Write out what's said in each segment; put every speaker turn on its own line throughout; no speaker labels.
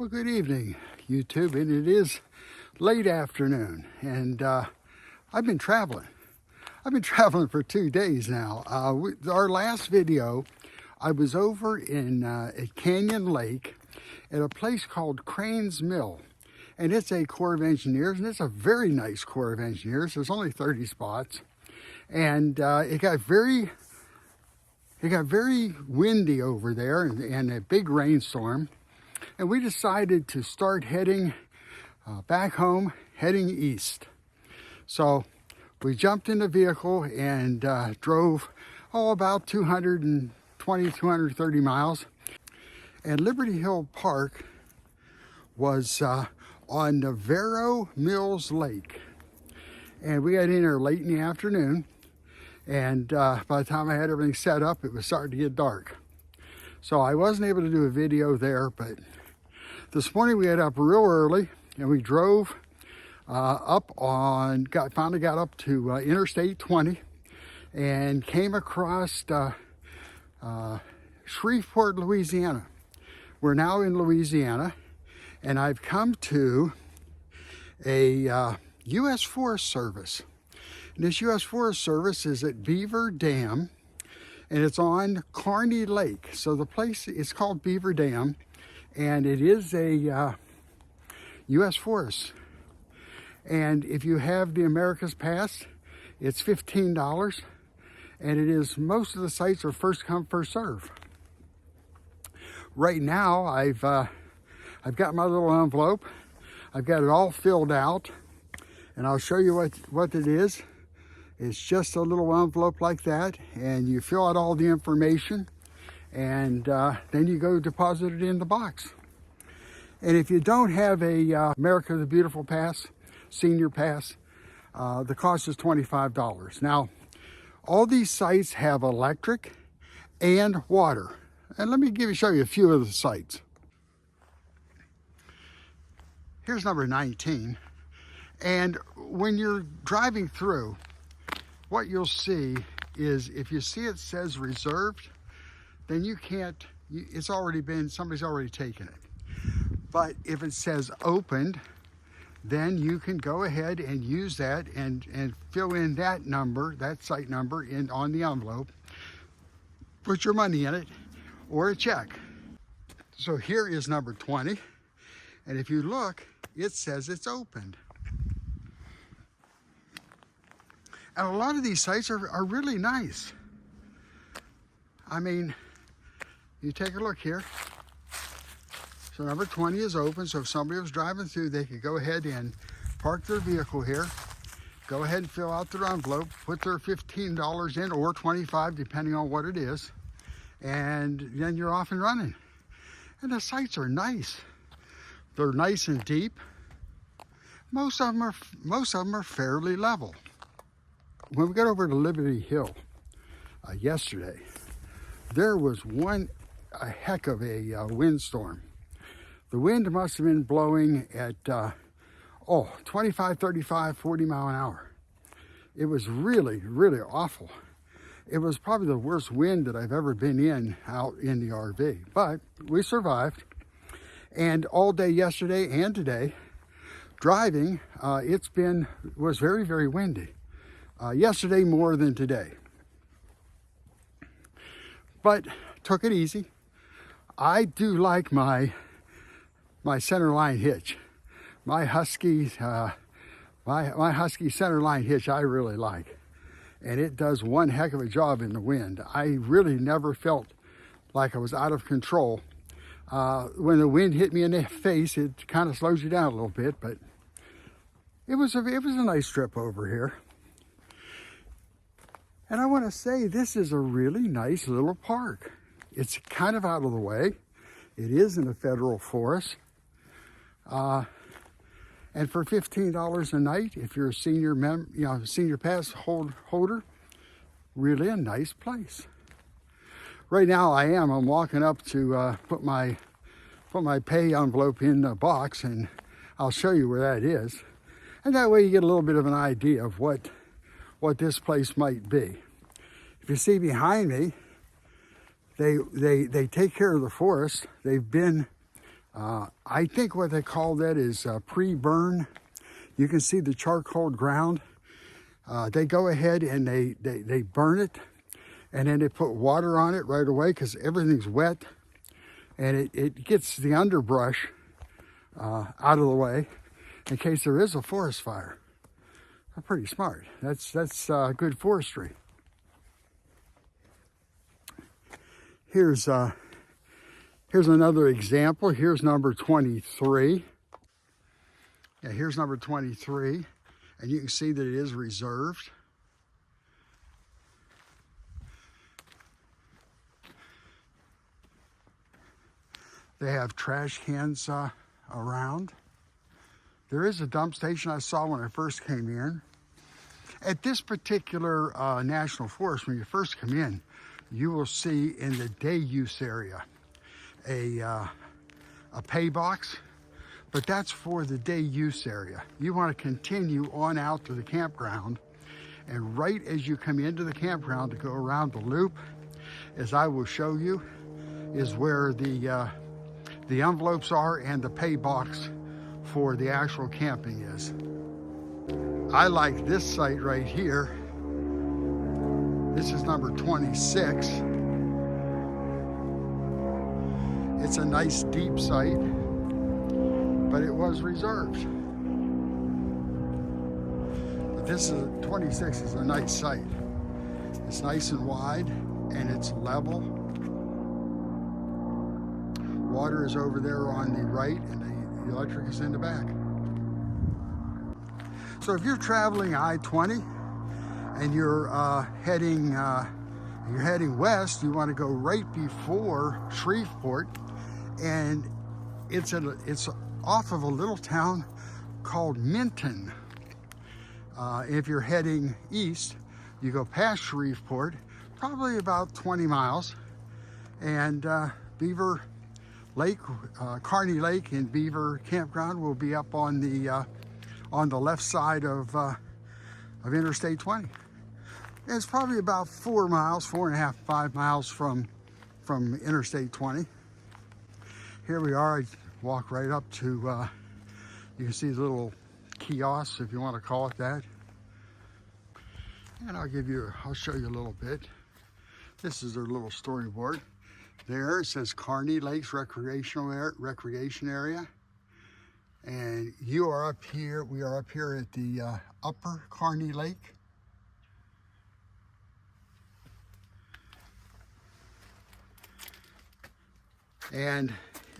Well, good evening, YouTube, and it is late afternoon, and I've been traveling. I've been traveling for 2 days now. Our last video, I was over at Canyon Lake at a place called Crane's Mill, and it's a Corps of Engineers, and it's a very nice Corps of Engineers. There's only 30 spots, and it got very windy over there and a big rainstorm. And we decided to start heading back home, heading east. So we jumped in the vehicle and drove about 220, 230 miles. And Liberty Hill Park was on Navarro Mills Lake. And we got in there late in the afternoon. And by the time I had everything set up, it was starting to get dark. So I wasn't able to do a video there, but this morning we got up real early and we drove finally got up to Interstate 20 and came across Shreveport, Louisiana. We're now in Louisiana, and I've come to a U.S. Forest Service. And this U.S. Forest Service is at Beaver Dam, and it's on Kearney Lake. So the place is called Beaver Dam, and it is a U.S. Forest. And if you have the America's Pass, it's $15, and it is, most of the sites are first come, first serve. Right now, I've got my little envelope. I've got it all filled out, and I'll show you what it is. It's just a little envelope like that, and you fill out all the information, and then you go deposit it in the box. And if you don't have a America the Beautiful Pass, Senior Pass, the cost is $25. Now, all these sites have electric and water. And let me show you a few of the sites. Here's number 19. And when you're driving through, what you'll see is if you see it says reserved, then you can't, somebody's already taken it. But if it says opened, then you can go ahead and use that and fill in that number, that site number on the envelope, put your money in it, or a check. So here is number 20. And if you look, it says it's opened. And a lot of these sites are really nice. I mean, you take a look here. So number 20 is open, so if somebody was driving through, they could go ahead and park their vehicle here, go ahead and fill out their envelope, put their $15 in, or $25, depending on what it is, and then you're off and running. And the sites are nice. They're nice and deep. Most of them are fairly level. When we got over to Liberty Hill yesterday, there was a heck of a windstorm. The wind must have been blowing at 25, 35, 40 mile an hour. It was really, really awful. It was probably the worst wind that I've ever been in out in the RV, but we survived. And all day yesterday and today, driving, was very, very windy. Yesterday more than today. But took it easy. I do like my center line hitch. My Husky my Husky center line hitch I really like. And it does one heck of a job in the wind. I really never felt like I was out of control. When the wind hit me in the face, it kind of slows you down a little bit, but it was a nice trip over here. And I want to say this is a really nice little park. It's kind of out of the way. It is in a federal forest. And for $15 a night, if you're a senior pass holder, really a nice place. Right now I'm walking up to put my pay envelope in the box, and I'll show you where that is. And that way you get a little bit of an idea of what this place might be. If you see behind me, they take care of the forest. They've been I think what they call that is pre-burn. You can see the charcoal ground. They go ahead and they burn it, and then they put water on it right away because everything's wet, and it gets the underbrush out of the way in case there is a forest fire. That's pretty smart. That's good forestry. Here's another example. Here's number 23. Yeah, here's number 23, and you can see that it is reserved. They have trash cans around. There is a dump station I saw when I first came in. At this particular national forest, when you first come in, you will see in the day use area a pay box, but that's for the day use area. You want to continue on out to the campground, and right as you come into the campground to go around the loop, as I will show you, is where the envelopes are and the pay box for the actual camping is. I like this site right here. This is number 26. It's a nice deep site, but it was reserved. But this is 26 is a nice site. It's nice and wide, and it's level. Water is over there on the right, and the electric is in the back. So if you're traveling I-20 and you're heading west, you want to go right before Shreveport, and it's off of a little town called Minton. If you're heading east, you go past Shreveport, probably about 20 miles, and Beaver Lake, Kearney Lake and Beaver Campground will be up on the left side of Interstate 20. And it's probably about 4 miles, 4.5, 5 miles from Interstate 20. Here we are. I walk right up to, you can see the little kiosks, if you want to call it that. And I'll show you a little bit. This is their little storyboard. There it says Kearney Lakes Recreation Area. And you are up here, we are up here at the upper Kearney Lake. And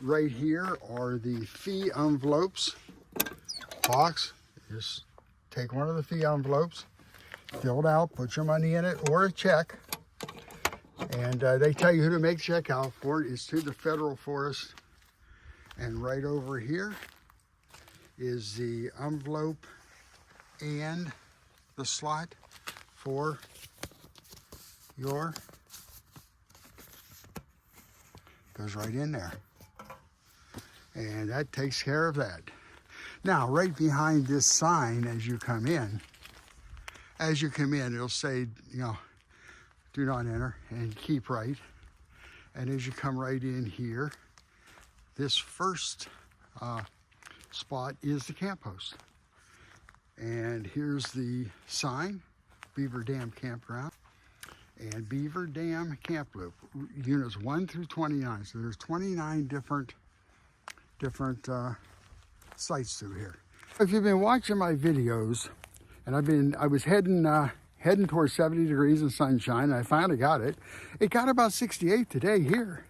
right here are the fee envelopes box. Just take one of the fee envelopes, fill it out, put your money in it or a check. And they tell you who to make check out for it. It's to the federal forest. And right over here is the envelope and the slot for your, goes right in there. And that takes care of that. Now, right behind this sign as you come in, it'll say, do not enter and keep right. And as you come right in here, this first spot is the camp host. And here's the sign, Beaver Dam Campground and Beaver Dam Camp Loop, units 1 through 29. So there's 29 different sites through here. If you've been watching my videos, and I was heading towards 70 degrees and sunshine, and I finally got it. It got about 68 today here,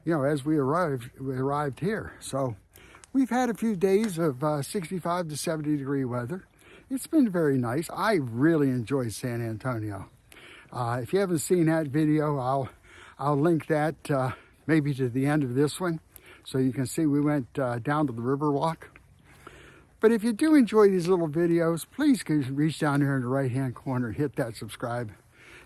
as we arrived here. So we've had a few days of 65 to 70 degree weather. It's been very nice. I really enjoyed San Antonio. If you haven't seen that video, I'll link that maybe to the end of this one, so you can see we went down to the Riverwalk. But if you do enjoy these little videos, please reach down here in the right-hand corner and hit that subscribe.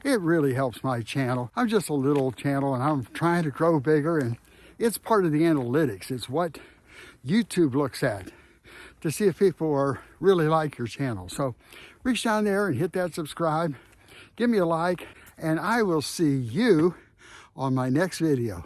It really helps my channel. I'm just a little channel, and I'm trying to grow bigger, and it's part of the analytics. It's what YouTube looks at to see if people really like your channel. So reach down there and hit that subscribe. Give me a like, and I will see you on my next video.